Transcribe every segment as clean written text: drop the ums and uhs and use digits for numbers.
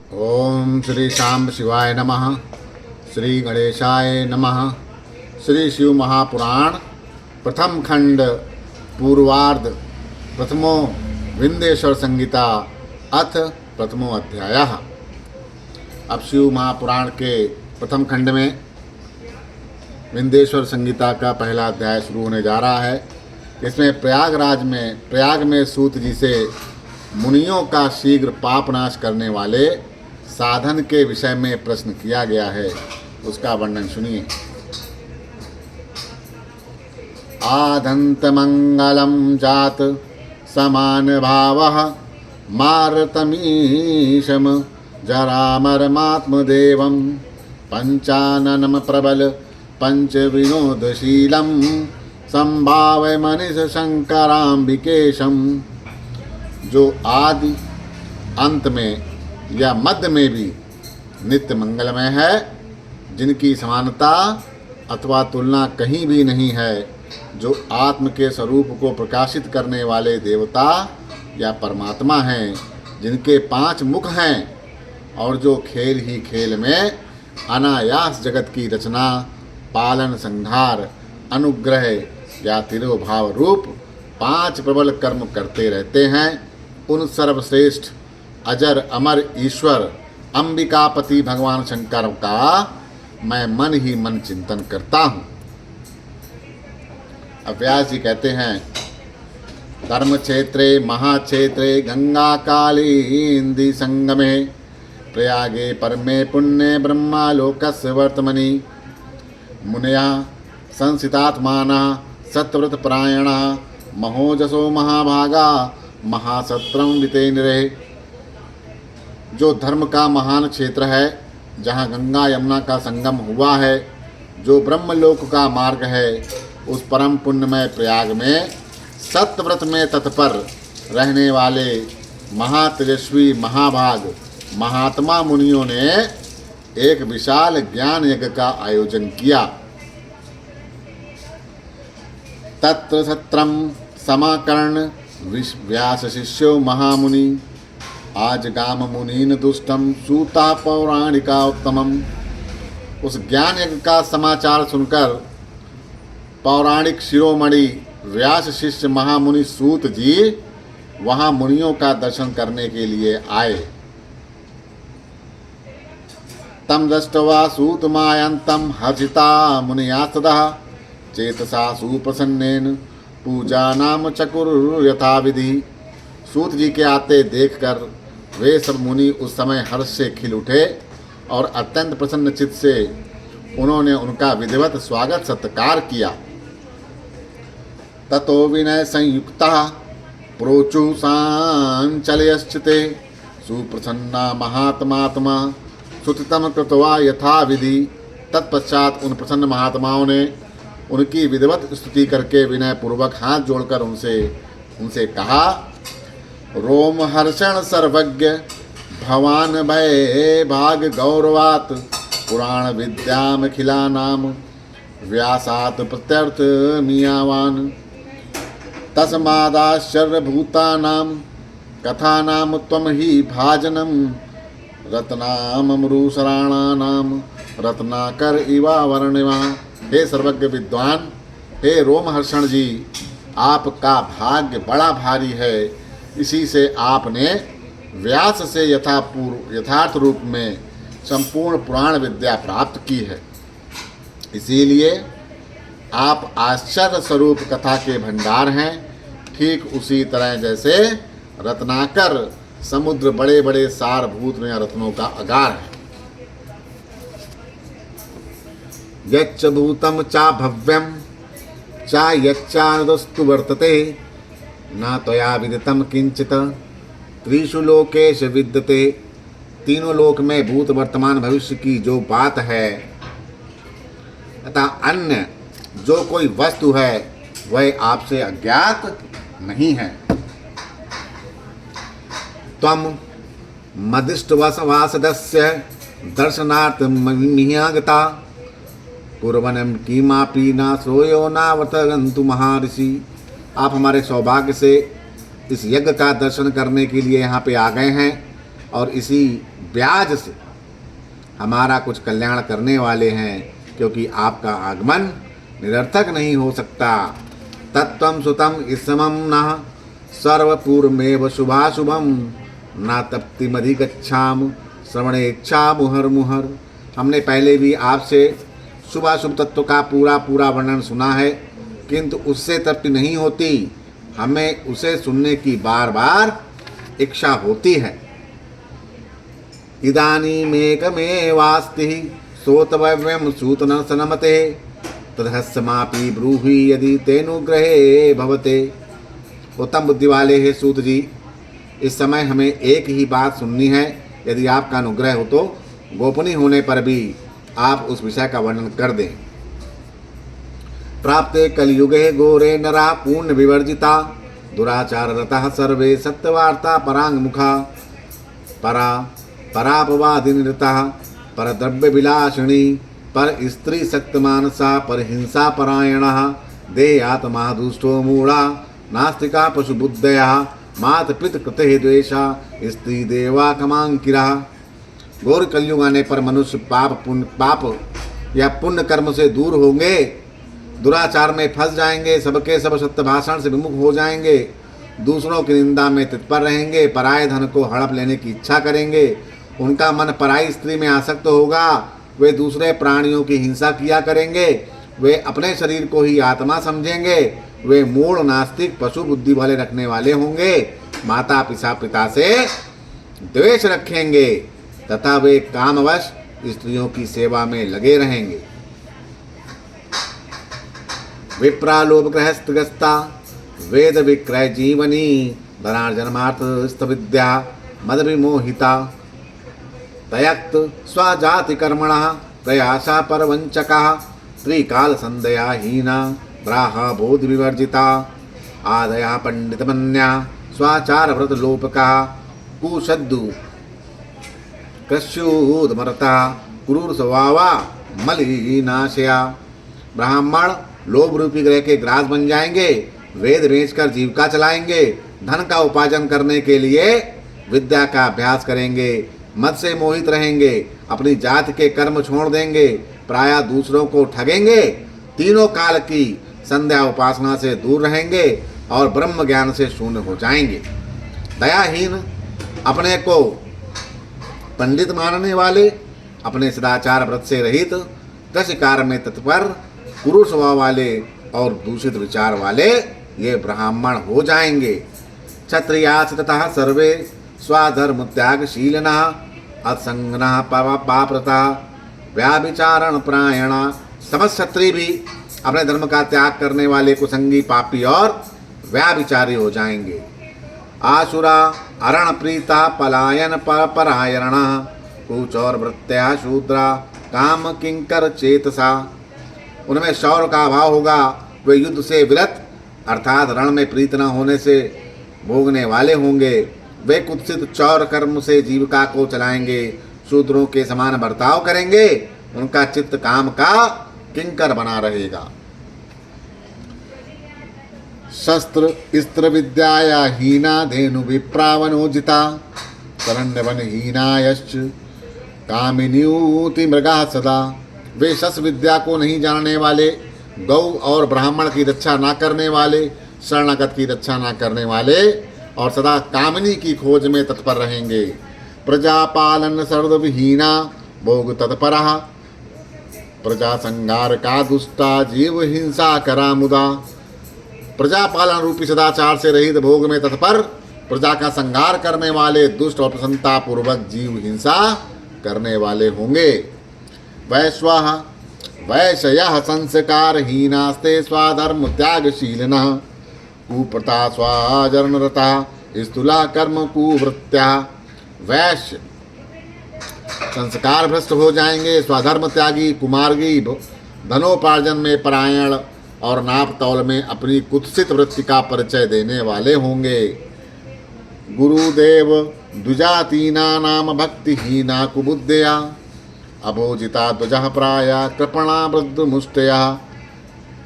ओम श्री शाम शिवाय नमः। श्री गणेशाय नमः। श्री शिव महापुराण प्रथम खंड पूर्वार्ध प्रथमो विंदेश्वर संहिता अथ प्रथमो अध्यायः। अब शिव महापुराण के प्रथम खंड में विंदेश्वर संहिता का पहला अध्याय शुरू होने जा रहा है। इसमें प्रयाग में सूत जी से मुनियों का शीघ्र पाप नाश करने वाले साधन के विषय में प्रश्न किया गया है, उसका वर्णन सुनिए। आदंत मंगलम जात समान भावः मारतमीशम जरामरमात्मदेवं पंचाननम प्रबल पंच विनोदशीलम संभावय मनीष शंकराम्बिकेशम। जो आदि अंत में या मध्य में भी नित्य मंगलमय है, जिनकी समानता अथवा तुलना कहीं भी नहीं है, जो आत्म के स्वरूप को प्रकाशित करने वाले देवता या परमात्मा हैं, जिनके 5 मुख हैं और जो खेल ही खेल में अनायास जगत की रचना, पालन, संहार, अनुग्रह या तिरोभाव रूप 5 प्रबल कर्म करते रहते हैं, उन सर्वश्रेष्ठ अजर अमर ईश्वर अंबिकापति भगवान शंकर का मैं मन ही मन चिंतन करता हूँ। व्यास जी कहते हैं, धर्म क्षेत्रे महाक्षेत्रे गंगा कालिंदी संगमे प्रयागे परमे पुण्य ब्रह्मालोकस्य वर्तमनि मुनया संसितात्माना सत्यव्रत परायणा महोजसो महाभागा महासत्रम वितेन्द्रे। जो धर्म का महान क्षेत्र है, जहाँ गंगा यमुना का संगम हुआ है, जो ब्रह्मलोक का मार्ग है, उस परम पुण्यमय प्रयाग में सत्यव्रत में तत्पर रहने वाले महातेजस्वी महाभाग महात्मा मुनियों ने एक विशाल ज्ञान यज्ञ का आयोजन किया। तत्र सत्रम समाकर्ण व्यास शिष्यो महामुनि आज गाम मुनीन दुष्टम सूता पौराणिका उत्तमम। उस ज्ञान यज्ञ का समाचार सुनकर पौराणिक शिरोमणि व्यास शिष्य महामुनि सूत जी वहां मुनियों का दर्शन करने के लिए आए। तम दृष्ट्वा सूतमायंतम हर्षिता मुनियास्ततः चेतसा सुप्रसन्नेन पूजा नाम चकुर यथाविधि। सूत जी के आते देखकर वे सब मुनि उस समय हर्ष से खिल उठे और अत्यंत प्रसन्न चित्त से उन्होंने उनका विधिवत स्वागत सत्कार किया। ततो विनय संयुक्ता प्रोचु सांचलयश्चिते सुप्रसन्ना महात्मात्मा सुततम कृत्वा यथा विधि। तत्पश्चात उन प्रसन्न महात्माओं ने उनकी विधिवत स्तुति करके विनय पूर्वक हाथ जोड़कर उनसे कहा, रोम हर्षण सर्वज्ञ भवान भय भाग गौरवात पुराण विद्याम खिला नाम व्यासात प्रत्यर्थ मियावान तस्मादाश्चर्य भूतानाम कथा नाम त्वम ही भाजनम रत्नामरुसराणानाम रत्नाकर इवा वर्णिमा। हे सर्वज्ञ विद्वान, हे रोमहर्षण जी, आपका भाग्य बड़ा भारी है। इसी से आपने व्यास से यथार्थ रूप में संपूर्ण पुराण विद्या प्राप्त की है। इसीलिए आप आश्चर्य स्वरूप कथा के भंडार हैं, ठीक उसी तरह जैसे रत्नाकर समुद्र बड़े बड़े सारभूत में रत्नों का अगार है। यच्च भूतम चा भव्यम चा यच्चानदस्तु वर्तते न त्वया विदितम किंचित त्रिषु लोकेश विद्यते। तीनों लोक में भूत वर्तमान भविष्य की जो बात है तथा अन्य जो कोई वस्तु है, वह आपसे अज्ञात नहीं है। त्वं मदिष्टवासदस्य दर्शनार्थ मिह्यागता पूर्वनम किमापि न श्रोयो नावतरन्तु महर्षि। आप हमारे सौभाग्य से इस यज्ञ का दर्शन करने के लिए यहाँ पे आ गए हैं, और इसी ब्याज से हमारा कुछ कल्याण करने वाले हैं, क्योंकि आपका आगमन निरर्थक नहीं हो सकता। तत्त्वं सुतम इसमं नः सर्वपूर्वमेव शुभाशुभम न तप्तिमधिगच्छाम श्रवणेच्छा मुहर मुहर। हमने पहले भी आपसे शुभाशुभ तत्व का पूरा पूरा वर्णन सुना है, किंतु उससे तृप्ति नहीं होती, हमें उसे सुनने की बार बार इच्छा होती है। इदानीमेकमेवास्ति श्रोतव्यं सूतनसनमते तदहस्मापि ब्रूहि यदि तेनुग्रहे भवते। उत्तम बुद्धि वाले हे सूत जी, इस समय हमें एक ही बात सुननी है। यदि आपका अनुग्रह हो तो गोपनीय होने पर भी आप उस विषय का वर्णन कर दें। प्राप्ते कलयुगे घोरे नरा पूर्ण विवर्जिता दुराचार रतः सर्वे सत्यवार्ता परांगमुखा परापवादिनिरतः परद्रव्य विलासिनी पर स्त्री शक्तमानसा पर हिंसा परायणः देहात्मा दुष्टो मूढ़ा नास्तिका पशुबुद्धया मात पित कृते द्वेषा स्त्री देवा कमांकिरा। घोर कलयुग आने पर मनुष्य पाप या पुण्य कर्म से दूर होंगे, दुराचार में फंस जाएंगे, सबके सब सत्य भाषण से विमुख हो जाएंगे, दूसरों की निंदा में तत्पर रहेंगे, पराये धन को हड़प लेने की इच्छा करेंगे, उनका मन पराई स्त्री में आसक्त होगा, वे दूसरे प्राणियों की हिंसा किया करेंगे, वे अपने शरीर को ही आत्मा समझेंगे, वे मूढ़ नास्तिक पशु बुद्धि वाले रखने वाले होंगे, माता पिता से द्वेष रखेंगे तथा वे कामवश स्त्रियों की सेवा में लगे रहेंगे। विप्रालोभ गृहस्थग्रस्ता वेद विक्रय जीवनी धनार्जनमार्थ स्तविद्या मद विमोहिता तयक्त स्वजाति कर्मणः प्रयासा परवंचका त्रिकाल संदया हीना द्राहा बोध विवर्जिता आदया पंडितमन्या स्वाचार व्रत लोपका कुशद्दु कृष्योदमरता क्रूर स्वभावा मलिनाशया। ब्राह्मण लोभ रूपी ग्रह के ग्रास बन जाएंगे, वेद बेचकर जीविका चलाएंगे, धन का उपार्जन करने के लिए विद्या का अभ्यास करेंगे, मद से मोहित रहेंगे, अपनी जाति के कर्म छोड़ देंगे, प्रायः दूसरों को ठगेंगे, तीनों काल की संध्या उपासना से दूर रहेंगे और ब्रह्म ज्ञान से शून्य हो जाएंगे। दयाहीन, अपने को पंडित मानने वाले, अपने सदाचार व्रत से रहित, कृषि कार्य में तत्पर, क्रूर स्वभाव वाले और दूषित विचार वाले ये ब्राह्मण हो जाएंगे। क्षत्रियास तथा सर्वे स्वधर्म त्यागशीलिनः असंगनः पाप्रता व्याभिचारण प्रायणा। समस्त क्षत्रिय भी अपने धर्म का त्याग करने वाले कुसंगी, पापी और व्याभिचारी हो जाएंगे। आसुरा अरण प्रीता पलायन परायण कुच और वृत्त्या शूद्रा काम किंकर चेतसा। उनमें शौर्य का अभाव होगा, वे युद्ध से विरत अर्थात रण में प्रीत न होने से भोगने वाले होंगे, वे कुत्सित चौर कर्म से जीविका को चलाएंगे, शूद्रों के समान बर्ताव करेंगे, उनका चित्त काम का किंकर बना रहेगा। शस्त्र स्त्र विद्याया हीना धेनु विप्रावनोजिता शरण्यवन हीनायश्च कामिन्यूति मृगा सदा। वे शस्त्र विद्या को नहीं जानने वाले, गौ और ब्राह्मण की रक्षा ना करने वाले, शरणागत की रक्षा ना करने वाले और सदा कामिनी की खोज में तत्पर रहेंगे। प्रजापालन सर्वविहीना भोग तत्परा प्रजा संगार का दुष्टा जीव हिंसा करा मुदा। प्रजापालन रूपी सदाचार से रहित भोग में तत्पर, प्रजा का संहार करने वाले दुष्ट और प्रसन्नता पूर्वक जीव हिंसा करने वाले होंगे। वैश्वाः वैश्यः संस्कारहीनास्ते स्वाधर्म त्यागशीलिनः कुप्रथा स्वाचरणरता स्थूला कर्म कुवृत्त्या। वैश्य संस्कार भ्रष्ट हो जाएंगे, स्वधर्म त्यागी, कुमार्गी, धनोपार्जन में परायण और नाप तौल में अपनी कुत्सित वृत्ति का परिचय देने वाले होंगे। गुरुदेव द्विजातीना नाम भक्तिहीना कुबुद्धया अभोजिता ध्वजः प्राया कृपणा वृद्ध मुष्टया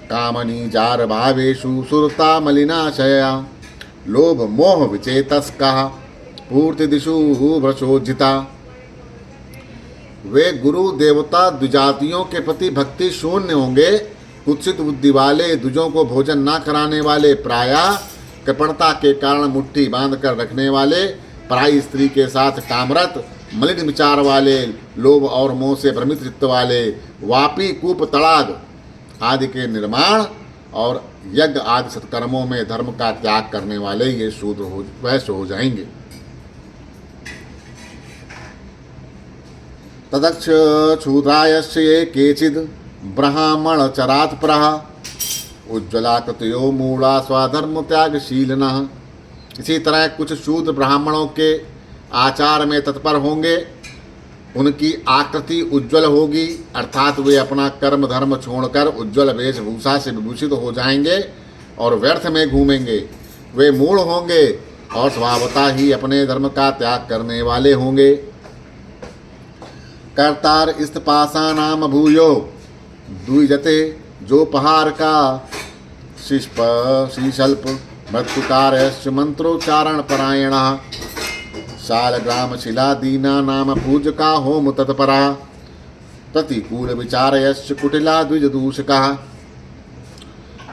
कामनी जार भावेषु सुरता मलिनाशया। लोभ मोह विचेतस्का पूर्ति दिशु भ्रशोज्जिता। वे गुरु देवता द्विजातियों के प्रति भक्ति शून्य होंगे, कुत्सित बुद्धि वाले, द्विजों को भोजन न कराने वाले, प्रायः कृपणता के कारण मुट्ठी बांध कर रखने वाले, पराई स्त्री के साथ कामरत, मलिन विचार वाले, लोभ और मोह से भ्रमित चित्त वाले, वापी, कूप, तड़ाग आदि के निर्माण और यज्ञ आदि सत्कर्मों में धर्म का त्याग करने वाले ये शूद्र वैश्य हो जाएंगे। तदक्ष क्षुद्रायस्य ये केचिद ब्राह्मण चरात प्रहा उज्ज्वला कृतयो मूढ़ा स्वधर्म त्यागशीलनः। इसी तरह कुछ शूद्र ब्राह्मणों के आचार में तत्पर होंगे, उनकी आकृति उज्ज्वल होगी, अर्थात वे अपना कर्म धर्म छोड़कर उज्ज्वल वेशभूषा से विभूषित हो जाएंगे और व्यर्थ में घूमेंगे। वे मूढ़ होंगे और स्वभावतः ही अपने धर्म का त्याग करने वाले होंगे। कर्तार इस्तपासानाम भूयो द्विजते, जो पहाड़ का शिष्प शीशल्प मृत्युकारयश्च मंत्रोच्चारण परायण शालग्राम शिला दीना नाम पूजका होम तत्परा प्रतिकूल विचारयश्च कुटिला द्विजदूषका।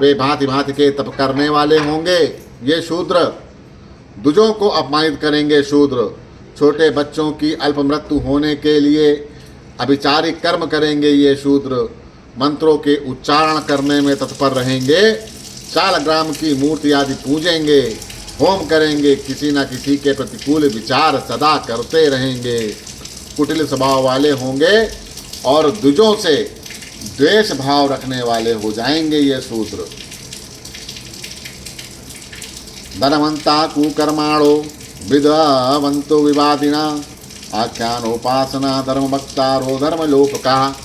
वे भांति भांति के तप करने वाले होंगे ये शूद्र, द्विजों को अपमानित करेंगे शूद्र, छोटे बच्चों की अल्प मृत्यु होने के लिए अभिचारिक कर्म करेंगे ये शूद्र, मंत्रों के उच्चारण करने में तत्पर रहेंगे, शालग्राम की मूर्ति आदि पूजेंगे, होम करेंगे, किसी न किसी के प्रतिकूल विचार सदा करते रहेंगे, कुटिल स्वभाव वाले होंगे और द्विजों से द्वेष भाव रखने वाले हो जाएंगे ये शूद्र। धनवंता कुकर्माणो विद्वंतो विवादिना आख्यानोपासना धर्म भक्तारो धर्मलोपका।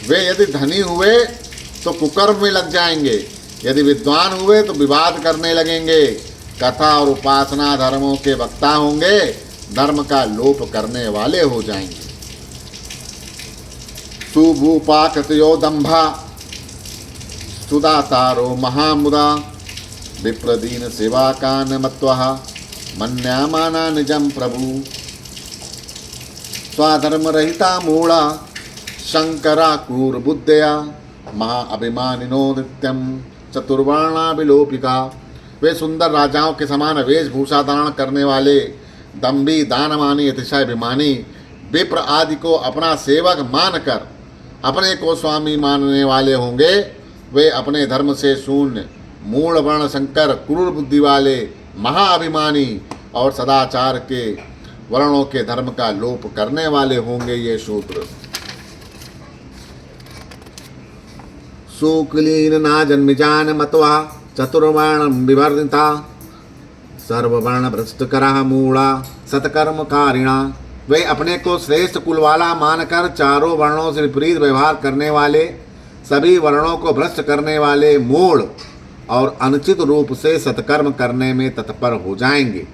वे यदि धनी हुए तो कुकर्म में लग जाएंगे, यदि विद्वान हुए तो विवाद करने लगेंगे, कथा और उपासना धर्मों के वक्ता होंगे, धर्म का लोप करने वाले हो जाएंगे। सुभूपाकृतयो दंभा सुदातारो महामुदा विप्रदीन सेवा कान मत्वः मन्यामाना निजम प्रभु। स्वाधर्म रहिता मूढ़ा शंकरा क्रूर बुद्धया महा अभिमानिनो नित्यम चतुर्वर्णा विलोपिका। वे सुंदर राजाओं के समान वेशभूषा धारण करने वाले, दम्भी, दानमानी, अतिशय अभिमानी, विप्र आदि को अपना सेवक मानकर अपने को स्वामी मानने वाले होंगे। वे अपने धर्म से शून्य, मूढ़ वर्ण शंकर, क्रूर बुद्धि वाले, महाअभिमानी और सदाचार के वर्णों के धर्म का लोप करने वाले होंगे ये शूद्र। सुकुलीन ना जन्मिजान मतवा चतुर्वर्णम विवर्णिता सर्ववर्ण भ्रष्टकरा मूढ़ा सत्कर्मकारिणा। वे अपने को श्रेष्ठ कुल वाला मानकर चारों वर्णों से विपरीत व्यवहार करने वाले, सभी वर्णों को भ्रष्ट करने वाले मूढ़ और अनुचित रूप से सत्कर्म करने में तत्पर हो जाएंगे।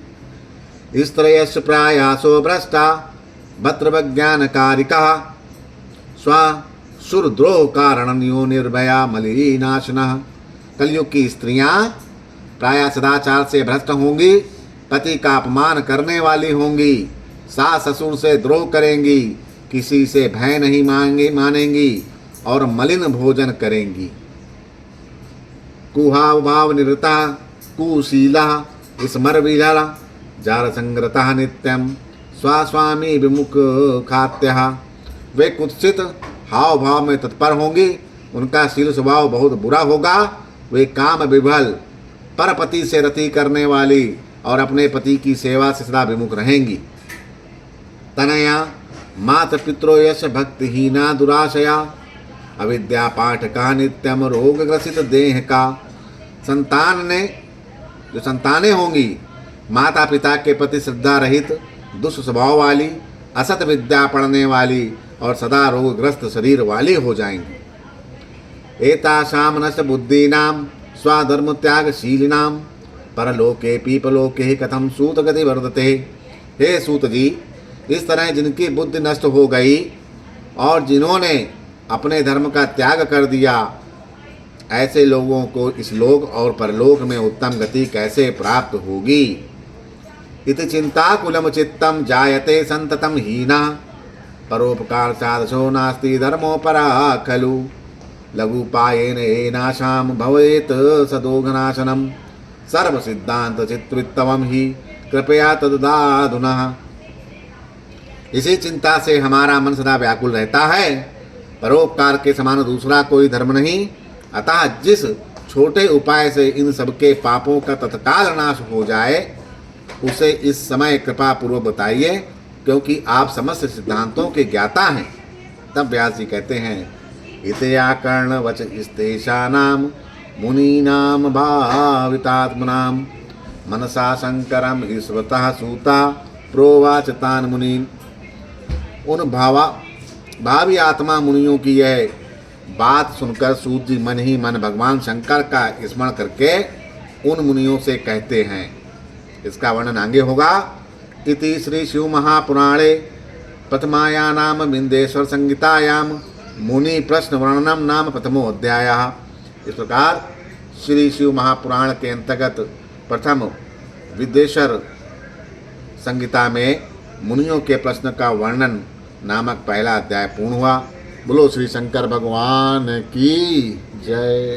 स्त्रयश्च प्रायासो भ्रष्टा भद्रवज्ञानकारिका स्वशुरद्रोह कारण यो निर्भया मलिनाशनः। कलयुग की स्त्रियां प्राय सदाचार से भ्रष्ट होंगी, पति का अपमान करने वाली होंगी, सास ससुर से द्रोह करेंगी, किसी से भय नहीं मानेंगी और मलिन भोजन करेंगी। कुहाव भाव निरता कुशीला स्मर विजला जार संग्रता नित्यम स्वास्वामी विमुख खात्यः। वे कुत्सित हाव भाव में तत्पर होंगी, उनका शील स्वभाव बहुत बुरा होगा। वे काम विभल, परपति से रति करने वाली और अपने पति की सेवा से सदा विमुख रहेंगी। तनया माता पितरो यश भक्तिहीना दुराशया अविद्या पाठ का नित्यम रोग ग्रसित देह का। संतानें होंगी माता पिता के प्रति श्रद्धा रहित, दुष्ट स्वभाव वाली, असत विद्या पढ़ने वाली और सदा रोगग्रस्त शरीर वाली हो जाएंगी। एतासाम नष्ट बुद्धीनाम स्वाधर्म त्यागशीलिनाम परलोके पीपलोके कथम सूत गति वर्धते। हे सूत जी, इस तरह जिनकी बुद्धि नष्ट हो गई और जिन्होंने अपने धर्म का त्याग कर दिया, ऐसे लोगों को इस लोक और परलोक में उत्तम गति कैसे प्राप्त होगी। इति चिंताकुलम चित्तम जायते संततम हीना परोपकार साधसो नास्ति धर्मोपरा खलु लघुपायेन येनाशाम भवेत सदोघनाशनम सर्व सिद्धांत चित्तवम ही कृपया तददाधुना। इसी चिंता से हमारा मन सदा व्याकुल रहता है। परोपकार के समान दूसरा कोई धर्म नहीं, अतः जिस छोटे उपाय से इन सबके पापों का तत्काल नाश हो जाए उसे इस समय कृपा पूर्वक बताइए, क्योंकि आप समस्त सिद्धांतों के ज्ञाता हैं। तब व्यास जी कहते हैं, इतया कर्ण वच इस्तेषानाम मुनीनाम भावितात्मनाम मनसा शंकरम ईश्वतः सूता प्रोवाच तान मुनीन। उन भावी आत्मा मुनियों की यह बात सुनकर सूत जी मन ही मन भगवान शंकर का स्मरण करके उन मुनियों से कहते हैं। इसका वर्णन आगे होगा। इति श्री शिव महापुराणे प्रथमायानाम बिंदेश्वर संहितायाम मुनि प्रश्न वर्णनम नाम प्रथमो अध्यायः। इस प्रकार श्री शिव महापुराण के अंतर्गत प्रथम विद्येश्वर संहिता में मुनियों के प्रश्न का वर्णन नामक पहला अध्याय पूर्ण हुआ। बोलो श्री शंकर भगवान की जय।